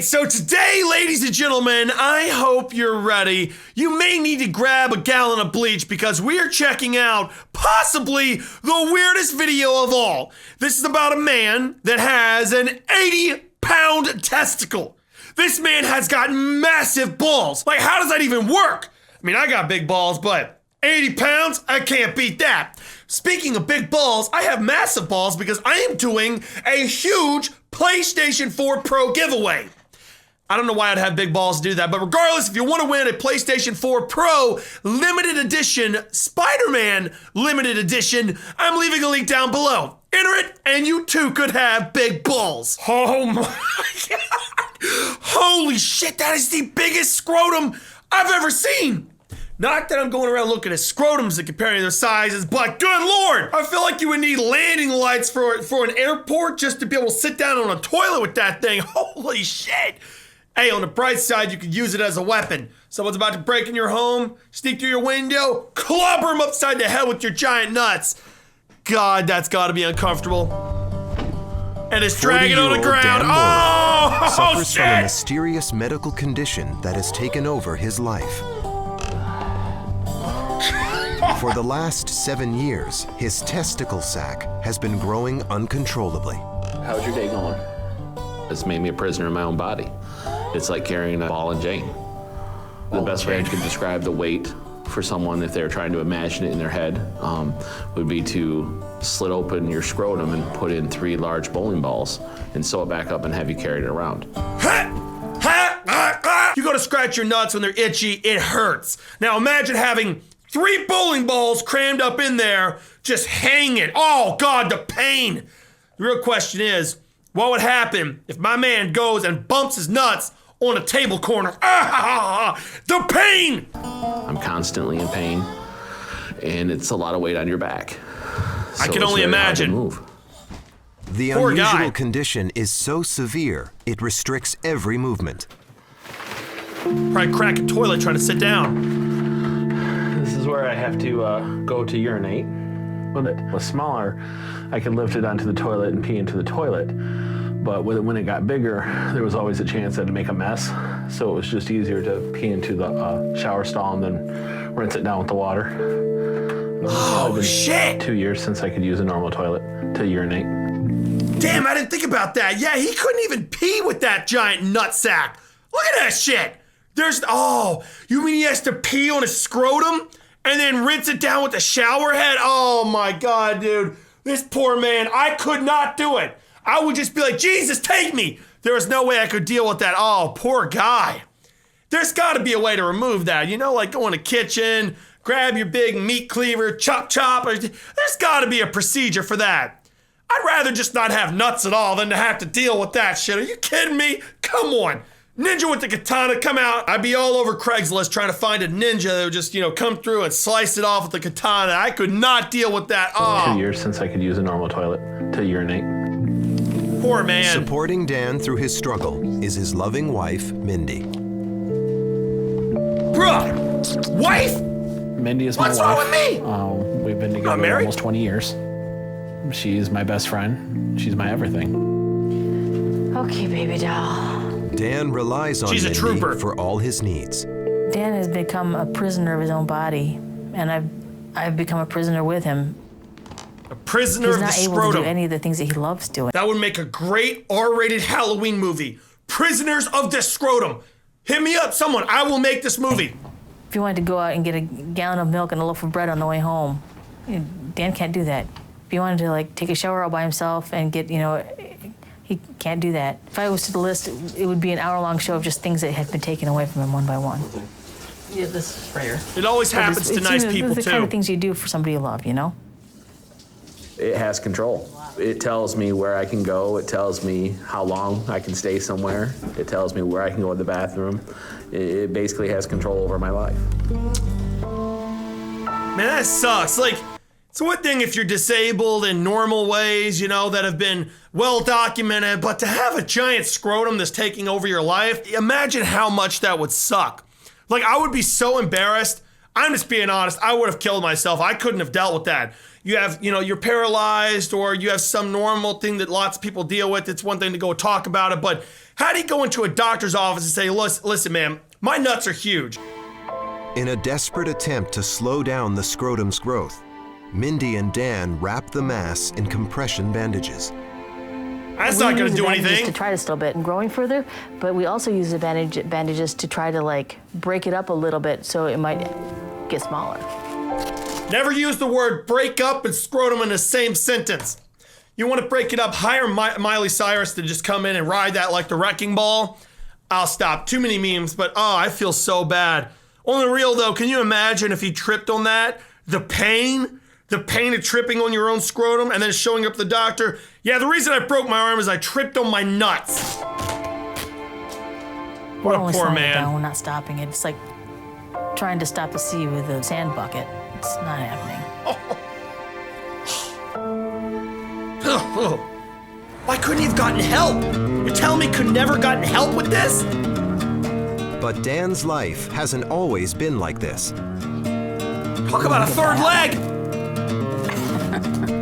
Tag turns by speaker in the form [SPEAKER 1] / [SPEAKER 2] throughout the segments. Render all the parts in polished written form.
[SPEAKER 1] right, so today, ladies and gentlemen, I hope you're ready. You may need to grab a gallon of bleach because we are checking out possibly the weirdest video of all. This is about a man that has an 80-pound testicle. This man has got massive balls. Like, how does that even work? I mean, I got big balls, but 80 pounds? I can't beat that. Speaking of big balls, I have massive balls because I am doing a huge PlayStation 4 Pro giveaway. I don't know why I'd have big balls to do that, but regardless, if you want to win a PlayStation 4 Pro limited edition, Spider-Man limited edition, I'm leaving a link down below. Enter it, and you too could have big balls. Oh my God. Holy shit, that is the biggest scrotum I've ever seen. Not that I'm going around looking at scrotums and comparing their sizes, but good Lord, I feel like you would need landing lights for an airport just to be able to sit down on a toilet with that thing. Holy shit. Hey, on the bright side, you could use it as a weapon. Someone's about to break in your home, sneak through your window, clobber them upside the head with your giant nuts. God, that's gotta be uncomfortable. And it's dragging on the ground.
[SPEAKER 2] Suffers
[SPEAKER 1] Shit.
[SPEAKER 2] from a mysterious medical condition that has taken over his life. For the last 7 years, his testicle sac has been growing uncontrollably.
[SPEAKER 3] How's your day going? It's made me a prisoner in my own body. It's like carrying a ball and chain. The best way I could describe the weight for someone, if they're trying to imagine it in their head, would be to slit open your scrotum and put in 3 large bowling balls and sew it back up and have you carry it around.
[SPEAKER 1] You go to scratch your nuts when they're itchy, it hurts. Now imagine having 3 bowling balls crammed up in there, just hanging. Oh God, the pain. The real question is, what would happen if my man goes and bumps his nuts on a table corner? The pain!
[SPEAKER 3] I'm constantly in pain, and it's a lot of weight on your back.
[SPEAKER 1] I can only imagine.
[SPEAKER 3] Move.
[SPEAKER 2] The
[SPEAKER 1] Poor
[SPEAKER 2] unusual
[SPEAKER 1] guy.
[SPEAKER 2] condition is so severe, it restricts every movement.
[SPEAKER 1] Probably crack a toilet trying to sit down.
[SPEAKER 4] This is where I have to go to urinate. When it was smaller, I could lift it onto the toilet and pee into the toilet. But when it got bigger, there was always a chance that it'd make a mess. So it was just easier to pee into the shower stall and then rinse it down with the water.
[SPEAKER 1] Oh, shit!
[SPEAKER 4] 2 years since I could use a normal toilet to urinate.
[SPEAKER 1] Damn, I didn't think about that. Yeah, he couldn't even pee with that giant nut sack. Look at that shit. You mean he has to pee on his scrotum and then rinse it down with the shower head? Oh my God, dude. This poor man, I could not do it. I would just be like, Jesus, take me. There was no way I could deal with that. Oh, poor guy. There's gotta be a way to remove that. You know, like go in the kitchen, grab your big meat cleaver, chop. There's gotta be a procedure for that. I'd rather just not have nuts at all than to have to deal with that shit. Are you kidding me? Come on. Ninja with the katana, come out. I'd be all over Craigslist trying to find a ninja that would just, come through and slice it off with the katana. I could not deal with that. Oh.
[SPEAKER 4] 2 years since I could use a normal toilet to urinate.
[SPEAKER 1] Poor man.
[SPEAKER 2] Supporting Dan through his struggle is his loving wife, Mindy.
[SPEAKER 1] Bruh, wife?
[SPEAKER 4] Mindy is my
[SPEAKER 1] What's
[SPEAKER 4] wife.
[SPEAKER 1] wrong with me?
[SPEAKER 4] We've been together
[SPEAKER 1] married?
[SPEAKER 4] almost 20 years. She's my best friend. She's my everything.
[SPEAKER 5] Okay, baby doll.
[SPEAKER 2] Dan relies on
[SPEAKER 1] She's a
[SPEAKER 2] Mindy
[SPEAKER 1] trooper.
[SPEAKER 2] for all his needs.
[SPEAKER 5] Dan has become a prisoner of his own body, and I've become a prisoner with him.
[SPEAKER 1] A prisoner
[SPEAKER 5] He's
[SPEAKER 1] of the
[SPEAKER 5] not able to
[SPEAKER 1] scrotum.
[SPEAKER 5] do any of the things that he loves doing.
[SPEAKER 1] That would make a great R-rated Halloween movie. Prisoners of the scrotum. Hit me up, someone. I will make this movie.
[SPEAKER 5] If you wanted to go out and get a gallon of milk and a loaf of bread on the way home, Dan can't do that. If you wanted to take a shower all by himself and get, he can't do that. If I was to the list, it would be an hour-long show of just things that have been taken away from him one by one. Yeah, this is prayer.
[SPEAKER 1] It always happens to nice people,
[SPEAKER 5] the
[SPEAKER 1] too.
[SPEAKER 5] kind of things you do for somebody you love,
[SPEAKER 3] It has control. It tells me where I can go. It tells me how long I can stay somewhere. It tells me where I can go to the bathroom. It basically has control over my life.
[SPEAKER 1] Man, that sucks. It's one thing if you're disabled in normal ways, that have been well documented, but to have a giant scrotum that's taking over your life, imagine how much that would suck. I would be so embarrassed. I'm just being honest. I would have killed myself. I couldn't have dealt with that. You have, you're paralyzed or you have some normal thing that lots of people deal with. It's one thing to go talk about it, but how do you go into a doctor's office and say, listen, man, my nuts are huge?
[SPEAKER 2] In a desperate attempt to slow down the scrotum's growth, Mindy and Dan wrap the mass in compression bandages.
[SPEAKER 1] That's not going to do anything.
[SPEAKER 5] To try to stop it from growing further, but we also use the bandages to try to break it up a little bit so it might get smaller.
[SPEAKER 1] Never use the word break up and scrotum in the same sentence. You want to break it up, hire Miley Cyrus to just come in and ride that like the wrecking ball. I'll stop. Too many memes, but I feel so bad. On the real though, can you imagine if he tripped on that? The pain of tripping on your own scrotum and then showing up the doctor. Yeah, the reason I broke my arm is I tripped on my nuts. What a poor man.
[SPEAKER 5] We're not stopping it. It's like trying to stop the sea with a sand bucket. It's not happening.
[SPEAKER 1] Why couldn't he have gotten help? You're telling me could never gotten help with this?
[SPEAKER 2] But Dan's life hasn't always been like this.
[SPEAKER 1] Talk about a third leg!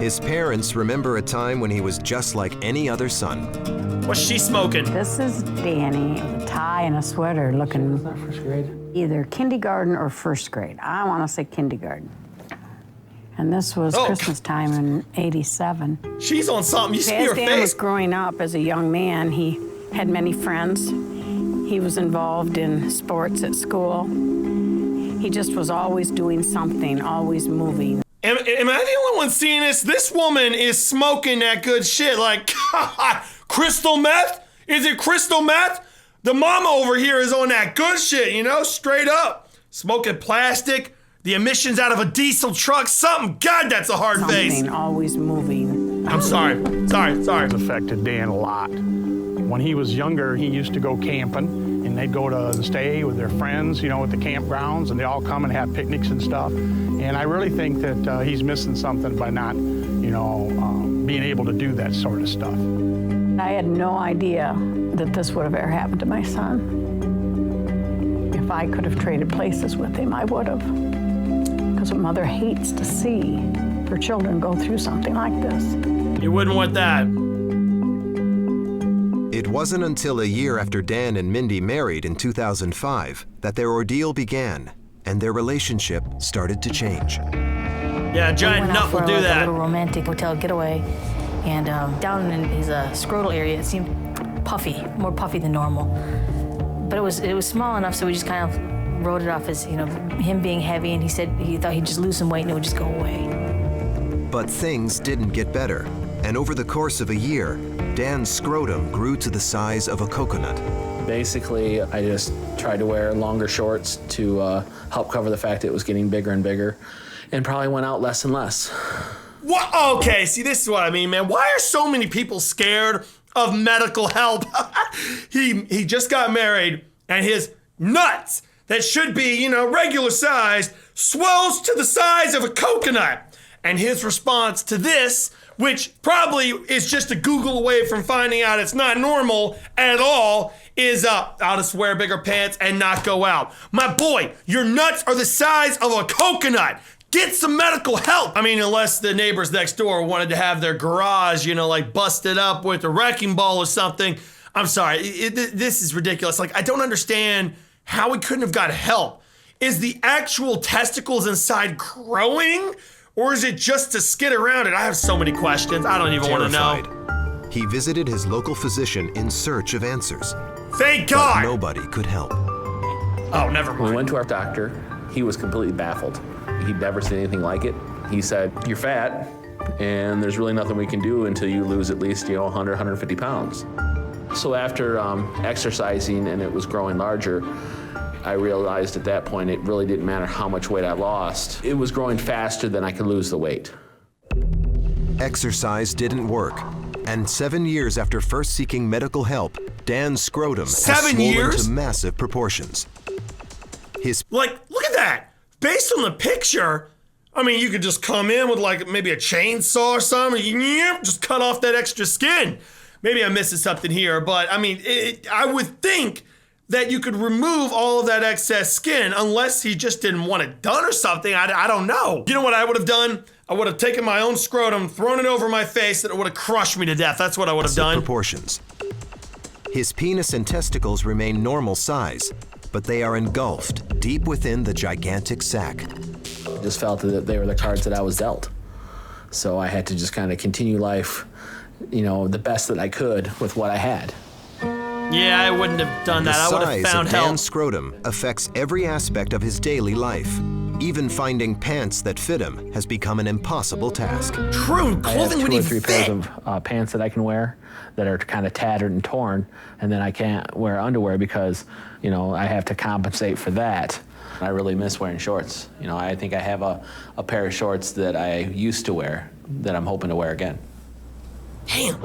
[SPEAKER 2] His parents remember a time when he was just like any other son.
[SPEAKER 1] What's she smoking?
[SPEAKER 6] This is Danny with a tie and a sweater looking
[SPEAKER 4] First grade.
[SPEAKER 6] either kindergarten or first grade. I want to say kindergarten. And this was Christmas time in '87.
[SPEAKER 1] She's on something. You see her
[SPEAKER 6] As Dan was
[SPEAKER 1] face.
[SPEAKER 6] growing up as a young man, he had many friends. He was involved in sports at school. He just was always doing something, always moving.
[SPEAKER 1] Am I the only one seeing this? This woman is smoking that good shit. Like, crystal meth? Is it crystal meth? The mama over here is on that good shit, straight up. Smoking plastic, the emissions out of a diesel truck, something. God, that's a hard face.
[SPEAKER 6] Something, always moving.
[SPEAKER 1] I'm sorry.
[SPEAKER 7] It's affected Dan a lot. When he was younger, he used to go camping, and they'd go to stay with their friends, at the campgrounds, and they all come and have picnics and stuff. And I really think that he's missing something by not, being able to do that sort of stuff.
[SPEAKER 6] I had no idea that this would have ever happened to my son. If I could have traded places with him, I would have. Because a mother hates to see her children go through something like this.
[SPEAKER 1] You wouldn't want that.
[SPEAKER 2] It wasn't until a year after Dan and Mindy married in 2005 that their ordeal began and their relationship started to change.
[SPEAKER 1] Yeah, giant nut will do
[SPEAKER 5] A
[SPEAKER 1] that.
[SPEAKER 5] little romantic hotel getaway, and down in his scrotal area, it seemed puffy, more puffy than normal. But it was small enough, so we just kind of wrote it off as him being heavy, and he said he thought he'd just lose some weight and it would just go away.
[SPEAKER 2] But things didn't get better, and over the course of a year, Dan's scrotum grew to the size of a coconut.
[SPEAKER 3] Basically, I just tried to wear longer shorts to help cover the fact that it was getting bigger and bigger, and probably went out less and less.
[SPEAKER 1] What? Okay, see, this is what I mean, man. Why are so many people scared of medical help? He just got married, and his nuts that should be, regular size, swells to the size of a coconut. And his response to this, which probably is just a Google away from finding out it's not normal at all, is I'll just wear bigger pants and not go out. My boy, your nuts are the size of a coconut. Get some medical help. I mean, unless the neighbors next door wanted to have their garage, busted up with a wrecking ball or something. I'm sorry, this is ridiculous. I don't understand how we couldn't have got help. Is the actual testicles inside growing? Or is it just to skid around it? I have so many questions. I don't even want to know.
[SPEAKER 2] He visited his local physician in search of answers.
[SPEAKER 1] Thank God!
[SPEAKER 2] But nobody could help.
[SPEAKER 1] Oh, never
[SPEAKER 3] When we
[SPEAKER 1] mind.
[SPEAKER 3] went to our doctor, he was completely baffled. He'd never seen anything like it. He said, "You're fat, and there's really nothing we can do until you lose at least 100, 150 pounds." So after exercising and it was growing larger, I realized at that point it really didn't matter how much weight I lost. It was growing faster than I could lose the weight.
[SPEAKER 2] Exercise didn't work, and 7 years after first seeking medical help, Dan's scrotum has
[SPEAKER 1] 7
[SPEAKER 2] swollen
[SPEAKER 1] years?
[SPEAKER 2] to massive proportions. His
[SPEAKER 1] Look at that. Based on the picture, I mean, you could just come in with maybe a chainsaw or something, just cut off that extra skin. Maybe I'm missing something here, but I mean, I would think that you could remove all of that excess skin, unless he just didn't want it done or something. I don't know. You know what I would have done? I would have taken my own scrotum, thrown it over my face, and it would have crushed me to death. That's what I would have done.
[SPEAKER 2] Proportions. His penis and testicles remain normal size, but they are engulfed deep within the gigantic sac.
[SPEAKER 3] I just felt that they were the cards that I was dealt. So I had to just kind of continue life, you know, the best that I could with what I had.
[SPEAKER 1] Yeah, I wouldn't have done that. I would have found
[SPEAKER 2] The size of
[SPEAKER 1] help.
[SPEAKER 2] Dan's scrotum affects every aspect of his daily life. Even finding pants that fit him has become an impossible task.
[SPEAKER 1] True,
[SPEAKER 3] I have
[SPEAKER 1] clothing
[SPEAKER 3] 2
[SPEAKER 1] would
[SPEAKER 3] or
[SPEAKER 1] even
[SPEAKER 3] 3
[SPEAKER 1] fit.
[SPEAKER 3] pairs of pants that I can wear that are kind of tattered and torn, and then I can't wear underwear because, you know, I have to compensate for that. I really miss wearing shorts. You know, I think I have a pair of shorts that I used to wear that I'm hoping to wear again.
[SPEAKER 1] Damn.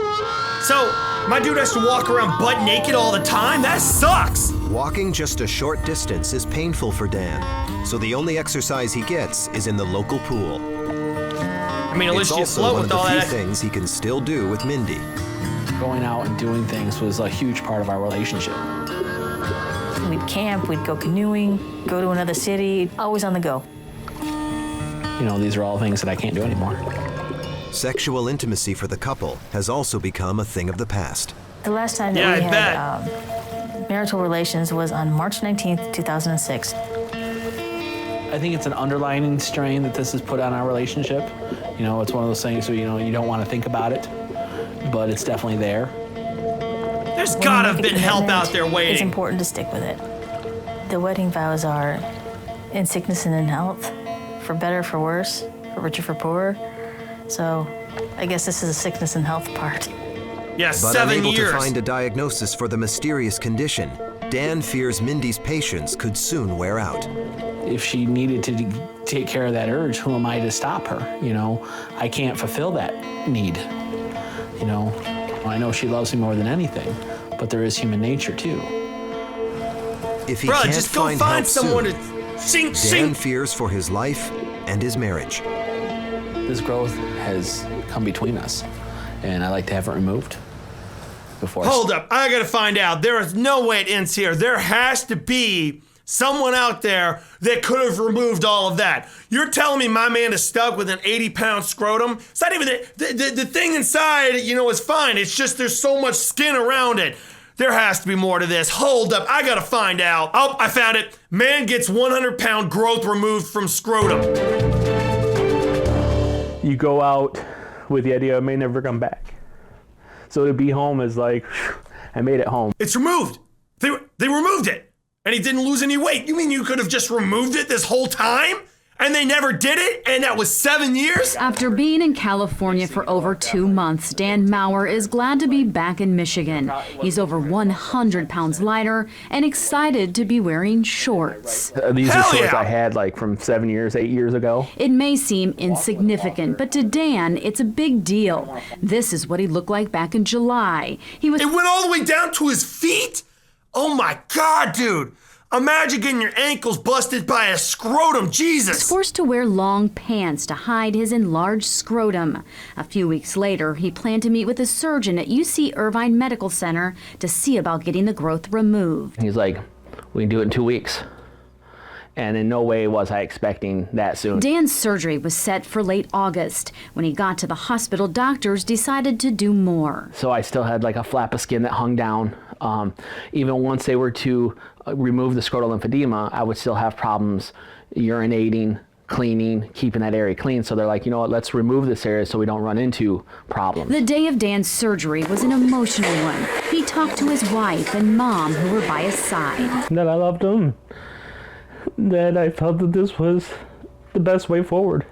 [SPEAKER 1] So, my dude has to walk around butt naked all the time? That sucks.
[SPEAKER 2] Walking just a short distance is painful for Dan, so the only exercise he gets is in the local pool.
[SPEAKER 1] I mean, at
[SPEAKER 2] It's
[SPEAKER 1] least you
[SPEAKER 2] also
[SPEAKER 1] float
[SPEAKER 2] one
[SPEAKER 1] with
[SPEAKER 2] of
[SPEAKER 1] all
[SPEAKER 2] the few
[SPEAKER 1] that.
[SPEAKER 2] things he can still do with Mindy.
[SPEAKER 3] Going out and doing things was a huge part of our relationship.
[SPEAKER 5] We'd camp, we'd go canoeing, go to another city, always on the go.
[SPEAKER 3] You know, these are all things that I can't do anymore.
[SPEAKER 2] Sexual intimacy for the couple has also become a thing of the past.
[SPEAKER 5] The last time
[SPEAKER 1] Yeah,
[SPEAKER 5] that we
[SPEAKER 1] I
[SPEAKER 5] had marital relations was on March 19th, 2006.
[SPEAKER 3] I think it's an underlying strain that this has put on our relationship. You know, it's one of those things where, you know, you don't want to think about it, but it's definitely there.
[SPEAKER 1] There's
[SPEAKER 5] When
[SPEAKER 1] gotta
[SPEAKER 5] you
[SPEAKER 1] have
[SPEAKER 5] make a
[SPEAKER 1] been help
[SPEAKER 5] commitment,
[SPEAKER 1] out there
[SPEAKER 5] It's
[SPEAKER 1] waiting.
[SPEAKER 5] important to stick with it. The wedding vows are in sickness and in health, for better, for worse, for richer, for poorer. So I guess this is a sickness and health part.
[SPEAKER 1] Yeah,
[SPEAKER 2] But
[SPEAKER 1] 7
[SPEAKER 2] unable
[SPEAKER 1] years.
[SPEAKER 2] to find a diagnosis for the mysterious condition, Dan fears Mindy's patience could soon wear out.
[SPEAKER 3] If she needed to take care of that urge, who am I to stop her? You know, I can't fulfill that need. You know, I know she loves me more than anything, but there is human nature too.
[SPEAKER 2] If he
[SPEAKER 1] Bruh,
[SPEAKER 2] can't
[SPEAKER 1] just go
[SPEAKER 2] find
[SPEAKER 1] find
[SPEAKER 2] help
[SPEAKER 1] someone
[SPEAKER 2] soon,
[SPEAKER 1] to sing,
[SPEAKER 2] Dan
[SPEAKER 1] sing.
[SPEAKER 2] fears for his life and his marriage.
[SPEAKER 3] This growth has come between us, and I like to have it removed before.
[SPEAKER 1] Hold up, I gotta find out. There is no way it ends here. There has to be someone out there that could have removed all of that. You're telling me my man is stuck with an 80-pound scrotum? It's not even the thing inside, you know, is fine. It's just there's so much skin around it. There has to be more to this. Hold up, I gotta find out. Oh, I found it. Man gets 100-pound growth removed from scrotum.
[SPEAKER 4] You go out with the idea I may never come back. So to be home is like, whew, I made it home.
[SPEAKER 1] It's removed. They removed it. And he didn't lose any weight. You mean you could have just removed it this whole time? And they never did it? And that was 7 years?
[SPEAKER 8] After being in California for over 2 months, Dan Maurer is glad to be back in Michigan. He's over 100 pounds lighter and excited to be wearing shorts.
[SPEAKER 4] These
[SPEAKER 1] Hell
[SPEAKER 4] are shorts
[SPEAKER 1] yeah.
[SPEAKER 4] I had like from 8 years ago.
[SPEAKER 8] It may seem insignificant, but to Dan, it's a big deal. This is what he looked like back in July. He was
[SPEAKER 1] It went all the way down to his feet? Oh my God, dude. Imagine getting your ankles busted by a scrotum, Jesus.
[SPEAKER 8] forced to wear long pants to hide his enlarged scrotum. A few weeks later, he planned to meet with a surgeon at UC Irvine Medical Center to see about getting the growth removed.
[SPEAKER 3] He's like, we can do it in 2 weeks. And in no way was I expecting that soon.
[SPEAKER 8] Dan's surgery was set for late August. When he got to the hospital, doctors decided to do more.
[SPEAKER 3] So I still had like a flap of skin that hung down. Even once they were to remove the scrotal lymphedema, I would still have problems urinating, cleaning, keeping that area clean. So they're like, you know what, let's remove this area so we don't run into problems.
[SPEAKER 8] The day of Dan's surgery was an emotional one. He talked to his wife and mom, who were by his side.
[SPEAKER 4] That I loved him. That I felt that this was the best way forward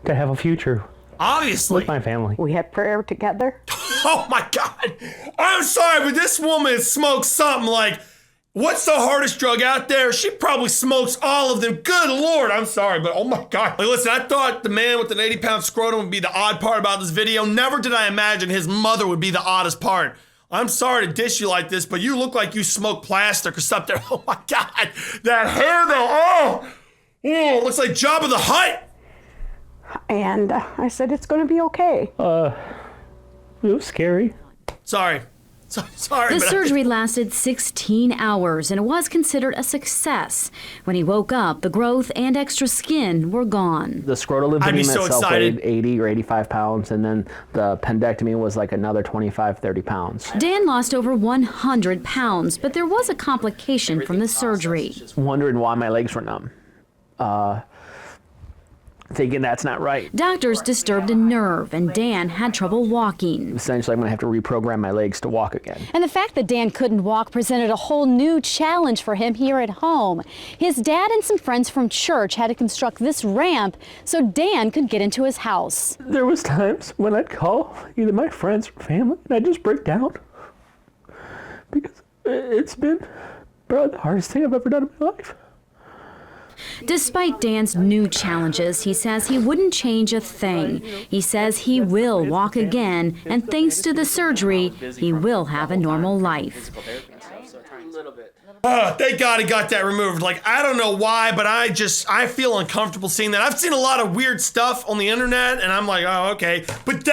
[SPEAKER 4] to have a future
[SPEAKER 1] Obviously.
[SPEAKER 4] with my family.
[SPEAKER 6] We had prayer together.
[SPEAKER 1] Oh my God. I'm sorry, but this woman smokes something like, what's the hardest drug out there? She probably smokes all of them. Good Lord, I'm sorry, but oh my God. Like, listen, I thought the man with an 80-pound scrotum would be the odd part about this video. Never did I imagine his mother would be the oddest part. I'm sorry to dish you like this, but you look like you smoke plastic or something. Oh my God. That hair though, oh, looks like Jabba the Hutt.
[SPEAKER 6] And I said, it's going to be okay.
[SPEAKER 4] It was scary.
[SPEAKER 1] Sorry. Sorry,
[SPEAKER 8] The
[SPEAKER 1] but
[SPEAKER 8] surgery lasted 16 hours and it was considered a success. When he woke up, the growth and extra skin were gone.
[SPEAKER 4] The scrotal
[SPEAKER 1] I'd be
[SPEAKER 4] lymphedema
[SPEAKER 1] so
[SPEAKER 4] itself
[SPEAKER 1] excited.
[SPEAKER 4] weighed 80 or 85 pounds, and then the appendectomy was like another 25, 30 pounds.
[SPEAKER 8] Dan lost over 100 pounds, but there was a complication from the surgery.
[SPEAKER 4] Wondering why my legs were numb. Thinking that's not right.
[SPEAKER 8] Doctors disturbed a nerve, and Dan had trouble walking.
[SPEAKER 4] Essentially, I'm going to have to reprogram my legs to walk again.
[SPEAKER 9] And the fact that Dan couldn't walk presented a whole new challenge for him here at home. His dad and some friends from church had to construct this ramp so Dan could get into his house.
[SPEAKER 4] There was times when I'd call either my friends or family, and I'd just break down. Because it's been probably the hardest thing I've ever done in my life.
[SPEAKER 8] Despite Dan's new challenges, he says he wouldn't change a thing. He says he will walk again, and thanks to the surgery, he will have a normal life.
[SPEAKER 1] Thank God he got that removed. Like, I don't know why, but I feel uncomfortable seeing that. I've seen a lot of weird stuff on the internet, and I'm like, oh, okay. But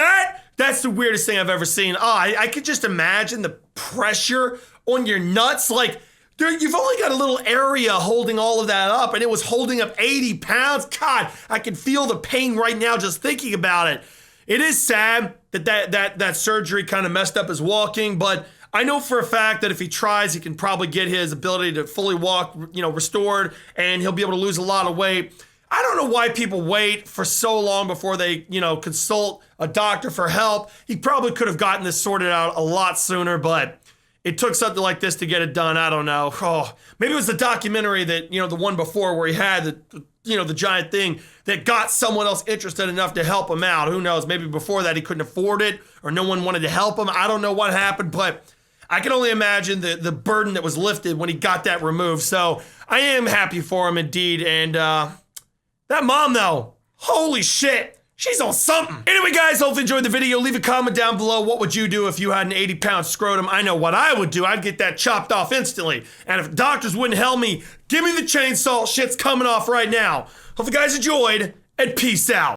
[SPEAKER 1] that's the weirdest thing I've ever seen. Oh, I could just imagine the pressure on your nuts. Like, you've only got a little area holding all of that up, and it was holding up 80 pounds. God, I can feel the pain right now just thinking about it. It is sad that surgery kind of messed up his walking, but I know for a fact that if he tries, he can probably get his ability to fully walk, restored, and he'll be able to lose a lot of weight. I don't know why people wait for so long before they, consult a doctor for help. He probably could have gotten this sorted out a lot sooner, but it took something like this to get it done. I don't know. Oh, maybe it was the documentary that, the one before where he had the giant thing that got someone else interested enough to help him out. Who knows? Maybe before that he couldn't afford it or no one wanted to help him. I don't know what happened, but I can only imagine the burden that was lifted when he got that removed. So I am happy for him indeed. And that mom though, holy shit. She's on something. Anyway, guys, hope you enjoyed the video. Leave a comment down below. What would you do if you had an 80-pound scrotum? I know what I would do. I'd get that chopped off instantly. And if doctors wouldn't help me, give me the chainsaw. Shit's coming off right now. Hope you guys enjoyed, and peace out.